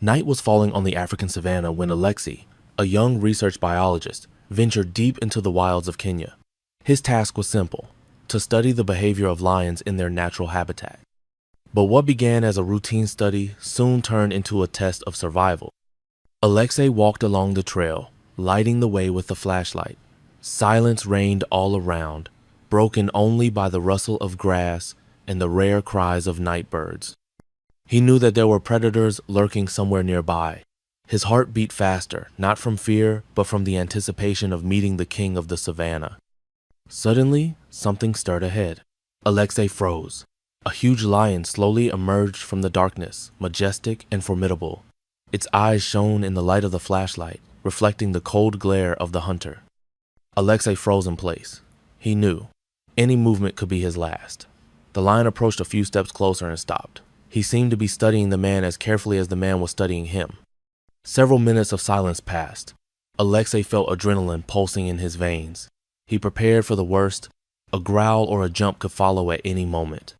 Night was falling on the African savanna when Alexei, a young research biologist, ventured deep into the wilds of Kenya. His task was simple: to study the behavior of lions in their natural habitat. But what began as a routine study soon turned into a test of survival. Alexei walked along the trail, lighting the way with the flashlight. Silence reigned all around, broken only by the rustle of grass and the rare cries of night birds. He knew that there were predators lurking somewhere nearby. His heart beat faster, not from fear, but from the anticipation of meeting the king of the savanna. Suddenly, something stirred ahead. Alexei froze. A huge lion slowly emerged from the darkness, majestic and formidable. Its eyes shone in the light of the flashlight, reflecting the cold glare of the hunter. Alexei froze in place. He knew any movement could be his last. The lion approached a few steps closer and stopped. He seemed to be studying the man as carefully as the man was studying him. Several minutes of silence passed. Alexei felt adrenaline pulsing in his veins. He prepared for the worst. A growl or a jump could follow at any moment.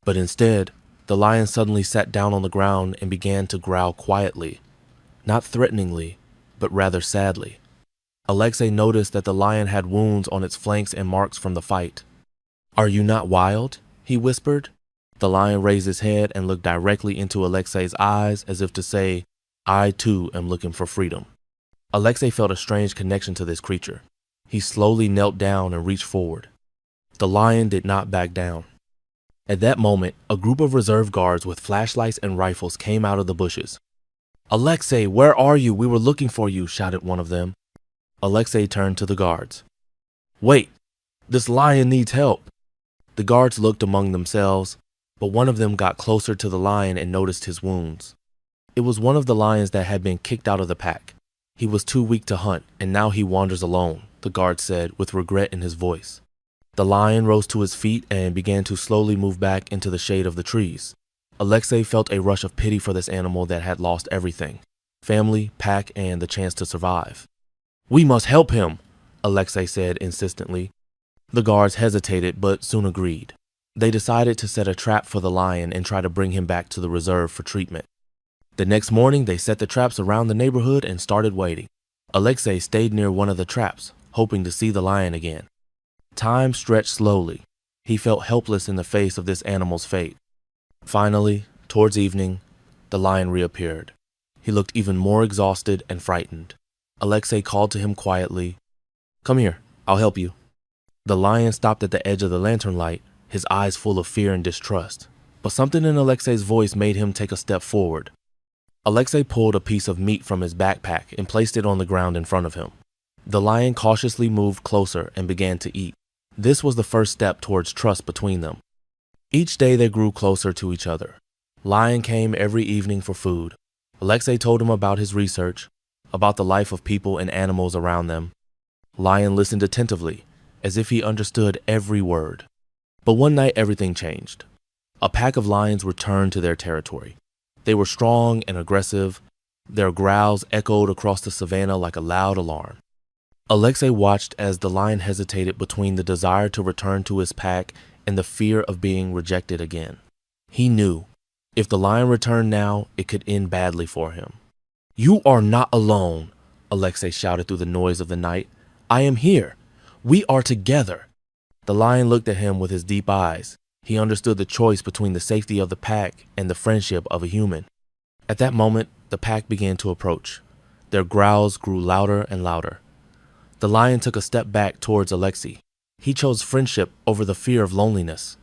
But instead, the lion suddenly sat down on the ground and began to growl quietly, not threateningly, but rather sadly. Alexei noticed that the lion had wounds on its flanks and marks from the fight. "Are you not wild?" he whispered. The lion raised his head and looked directly into Alexei's eyes as if to say, "I too am looking for freedom." Alexei felt a strange connection to this creature. He slowly knelt down and reached forward. The lion did not back down. At that moment, a group of reserve guards with flashlights and rifles came out of the bushes. "Alexei, where are you? We were looking for you," shouted one of them. Alexei turned to the guards. "Wait, this lion needs help." The guards looked among themselves, but one of them got closer to the lion and noticed his wounds. It was one of the lions that had been kicked out of the pack. He was too weak to hunt, and now he wanders alone, the guard said with regret in his voice. The lion rose to his feet and began to slowly move back into the shade of the trees. Alexei felt a rush of pity for this animal that had lost everything: family, pack, and the chance to survive. "We must help him," Alexei said insistently. The guards hesitated but soon agreed. They decided to set a trap for the lion and try to bring him back to the reserve for treatment. The next morning, they set the traps around the neighborhood and started waiting. Alexei stayed near one of the traps, hoping to see the lion again. Time stretched slowly. He felt helpless in the face of this animal's fate. Finally, towards evening, the lion reappeared. He looked even more exhausted and frightened. Alexei called to him quietly, "Come here, I'll help you." The lion stopped at the edge of the lantern light, his eyes full of fear and distrust. But something in Alexei's voice made him take a step forward. Alexei pulled a piece of meat from his backpack and placed it on the ground in front of him. The lion cautiously moved closer and began to eat. This was the first step towards trust between them. Each day they grew closer to each other. Lion came every evening for food. Alexei told him about his research, about the life of people and animals around them. Lion listened attentively, as if he understood every word. But one night everything changed. A pack of lions returned to their territory. They were strong and aggressive. Their growls echoed across the savanna like a loud alarm. Alexei watched as the lion hesitated between the desire to return to his pack and the fear of being rejected again. He knew, if the lion returned now, it could end badly for him. "You are not alone," Alexei shouted through the noise of the night. "I am here. We are together." The lion looked at him with his deep eyes. He understood the choice between the safety of the pack and the friendship of a human. At that moment, the pack began to approach. Their growls grew louder and louder. The lion took a step back towards Alexei. He chose friendship over the fear of loneliness.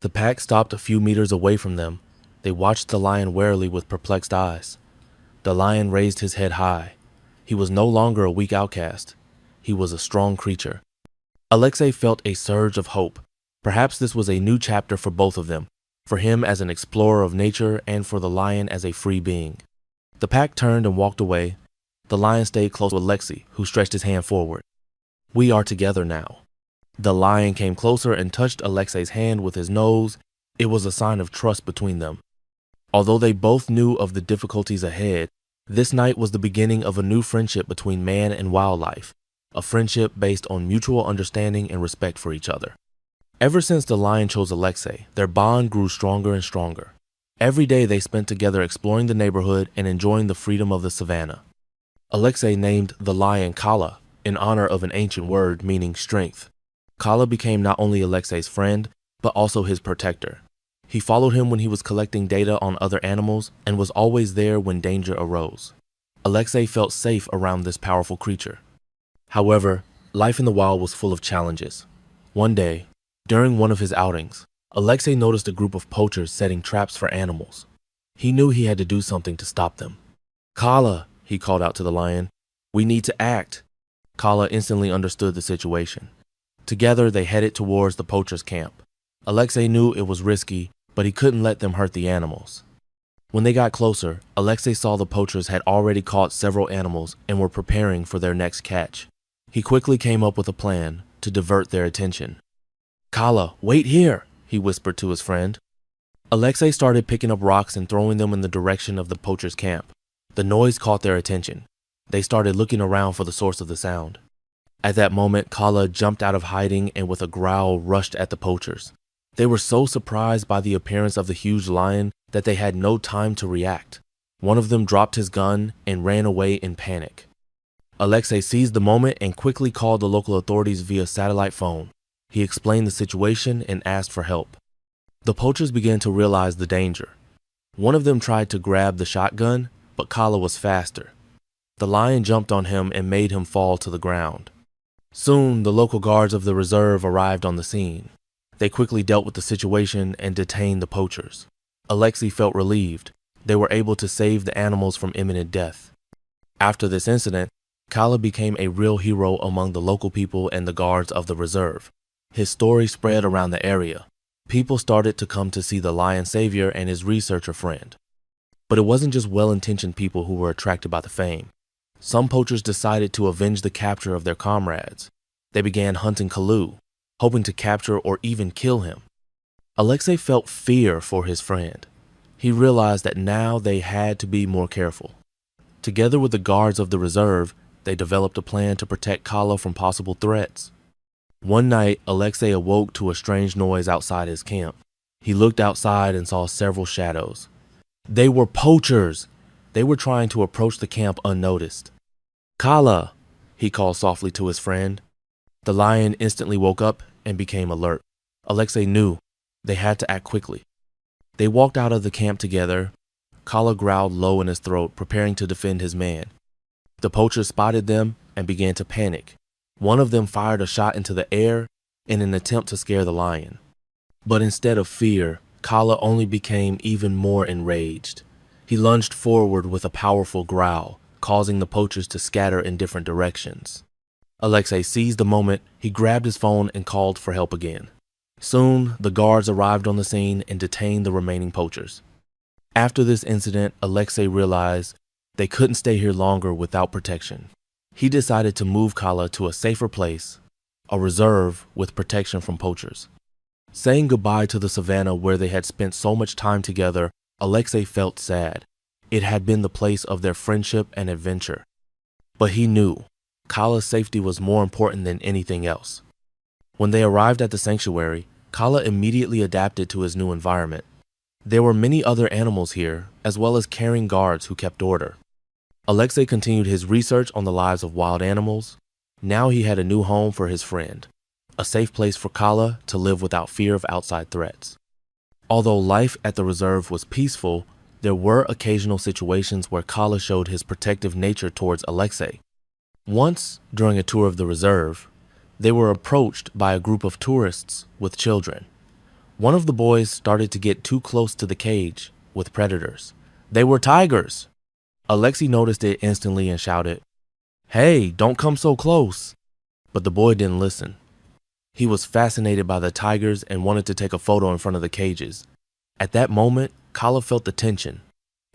The pack stopped a few meters away from them. They watched the lion warily with perplexed eyes. The lion raised his head high. He was no longer a weak outcast. He was a strong creature. Alexei felt a surge of hope. Perhaps this was a new chapter for both of them, for him as an explorer of nature and for the lion as a free being. The pack turned and walked away. The lion stayed close to Alexei, who stretched his hand forward. "We are together now." The lion came closer and touched Alexei's hand with his nose. It was a sign of trust between them. Although they both knew of the difficulties ahead, this night was the beginning of a new friendship between man and wildlife, a friendship based on mutual understanding and respect for each other. Ever since the lion chose Alexei, their bond grew stronger and stronger. Every day they spent together exploring the neighborhood and enjoying the freedom of the savannah. Alexei named the lion Kala in honor of an ancient word meaning strength. Kala became not only Alexei's friend, but also his protector. He followed him when he was collecting data on other animals and was always there when danger arose. Alexei felt safe around this powerful creature. However, life in the wild was full of challenges. One day, during one of his outings, Alexei noticed a group of poachers setting traps for animals. He knew he had to do something to stop them. "Kala," he called out to the lion, "we need to act." Kala instantly understood the situation. Together, they headed towards the poachers' camp. Alexei knew it was risky, but he couldn't let them hurt the animals. When they got closer, Alexei saw the poachers had already caught several animals and were preparing for their next catch. He quickly came up with a plan to divert their attention. "Kala, wait here," he whispered to his friend. Alexei started picking up rocks and throwing them in the direction of the poachers' camp. The noise caught their attention. They started looking around for the source of the sound. At that moment, Kala jumped out of hiding and with a growl rushed at the poachers. They were so surprised by the appearance of the huge lion that they had no time to react. One of them dropped his gun and ran away in panic. Alexei seized the moment and quickly called the local authorities via satellite phone. He explained the situation and asked for help. The poachers began to realize the danger. One of them tried to grab the shotgun, but Kala was faster. The lion jumped on him and made him fall to the ground. Soon, the local guards of the reserve arrived on the scene. They quickly dealt with the situation and detained the poachers. Alexei felt relieved. They were able to save the animals from imminent death. After this incident, Kala became a real hero among the local people and the guards of the reserve. His story spread around the area. People started to come to see the lion savior and his researcher friend. But it wasn't just well-intentioned people who were attracted by the fame. Some poachers decided to avenge the capture of their comrades. They began hunting Kalu, hoping to capture or even kill him. Alexei felt fear for his friend. He realized that now they had to be more careful. Together with the guards of the reserve, they developed a plan to protect Kala from possible threats. One night, Alexei awoke to a strange noise outside his camp. He looked outside and saw several shadows. They were poachers. They were trying to approach the camp unnoticed. "Kala," he called softly to his friend. The lion instantly woke up and became alert. Alexei knew they had to act quickly. They walked out of the camp together. Kala growled low in his throat, preparing to defend his man. The poachers spotted them and began to panic. One of them fired a shot into the air in an attempt to scare the lion. But instead of fear, Kala only became even more enraged. He lunged forward with a powerful growl, causing the poachers to scatter in different directions. Alexei seized the moment. He grabbed his phone and called for help again. Soon, the guards arrived on the scene and detained the remaining poachers. After this incident, Alexei realized they couldn't stay here longer without protection. He decided to move Kala to a safer place, a reserve with protection from poachers. Saying goodbye to the savannah where they had spent so much time together, Alexei felt sad. It had been the place of their friendship and adventure. But he knew Kala's safety was more important than anything else. When they arrived at the sanctuary, Kala immediately adapted to his new environment. There were many other animals here, as well as caring guards who kept order. Alexei continued his research on the lives of wild animals. Now he had a new home for his friend, a safe place for Kala to live without fear of outside threats. Although life at the reserve was peaceful, there were occasional situations where Kala showed his protective nature towards Alexei. Once, during a tour of the reserve, they were approached by a group of tourists with children. One of the boys started to get too close to the cage with predators. They were tigers! Alexei noticed it instantly and shouted, "Hey, don't come so close!" But the boy didn't listen. He was fascinated by the tigers and wanted to take a photo in front of the cages. At that moment, Kala felt the tension.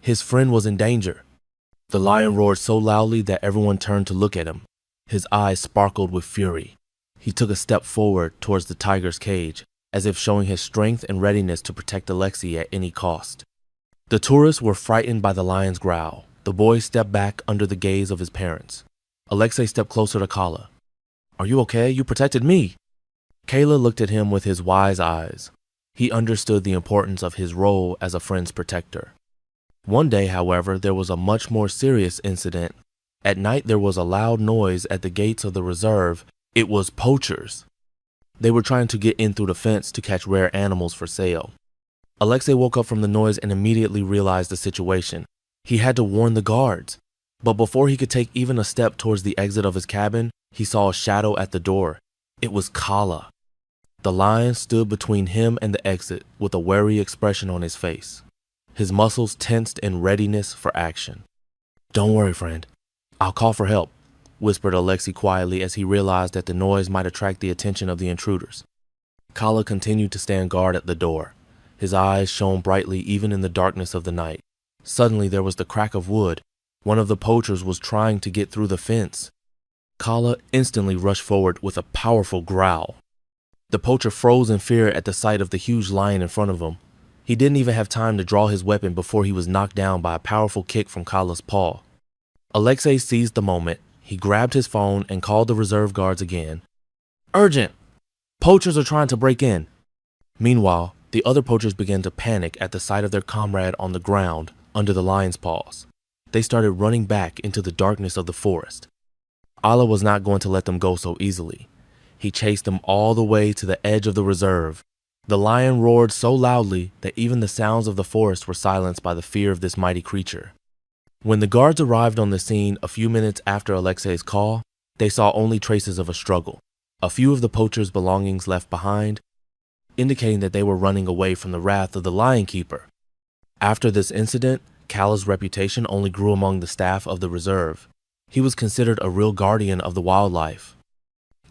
His friend was in danger. The lion roared so loudly that everyone turned to look at him. His eyes sparkled with fury. He took a step forward towards the tiger's cage, as if showing his strength and readiness to protect Alexei at any cost. The tourists were frightened by the lion's growl. The boy stepped back under the gaze of his parents. Alexei stepped closer to Kala. "Are you okay? You protected me." Kala looked at him with his wise eyes. He understood the importance of his role as a friend's protector. One day, however, there was a much more serious incident. At night, there was a loud noise at the gates of the reserve. It was poachers. They were trying to get in through the fence to catch rare animals for sale. Alexei woke up from the noise and immediately realized the situation. He had to warn the guards. But before he could take even a step towards the exit of his cabin, he saw a shadow at the door. It was Kala. The lion stood between him and the exit with a wary expression on his face, his muscles tensed in readiness for action. "Don't worry, friend. I'll call for help," whispered Alexei quietly as he realized that the noise might attract the attention of the intruders. Kala continued to stand guard at the door. His eyes shone brightly even in the darkness of the night. Suddenly there was the crack of wood. One of the poachers was trying to get through the fence. Kala instantly rushed forward with a powerful growl. The poacher froze in fear at the sight of the huge lion in front of him. He didn't even have time to draw his weapon before he was knocked down by a powerful kick from Kala's paw. Alexei seized the moment. He grabbed his phone and called the reserve guards again. "Urgent! Poachers are trying to break in." Meanwhile, the other poachers began to panic at the sight of their comrade on the ground under the lion's paws. They started running back into the darkness of the forest. Allah was not going to let them go so easily. He chased them all the way to the edge of the reserve. The lion roared so loudly that even the sounds of the forest were silenced by the fear of this mighty creature. When the guards arrived on the scene a few minutes after Alexei's call, they saw only traces of a struggle. A few of the poachers' belongings left behind, indicating that they were running away from the wrath of the lion keeper. After this incident, Kala's reputation only grew among the staff of the reserve. He was considered a real guardian of the wildlife.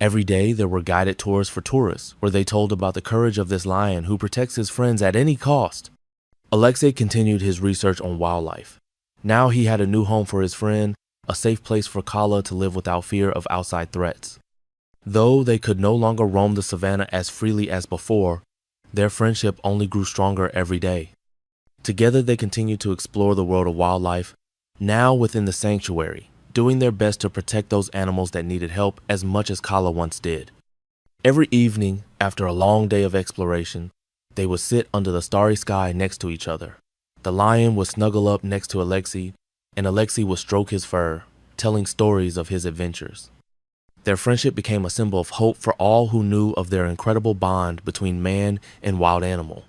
Every day there were guided tours for tourists where they told about the courage of this lion who protects his friends at any cost. Alexei continued his research on wildlife. Now he had a new home for his friend, a safe place for Kala to live without fear of outside threats. Though they could no longer roam the savannah as freely as before, their friendship only grew stronger every day. Together they continued to explore the world of wildlife, now within the sanctuary, doing their best to protect those animals that needed help as much as Kala once did. Every evening, after a long day of exploration, they would sit under the starry sky next to each other. The lion would snuggle up next to Alexei, and Alexei would stroke his fur, telling stories of his adventures. Their friendship became a symbol of hope for all who knew of their incredible bond between man and wild animal.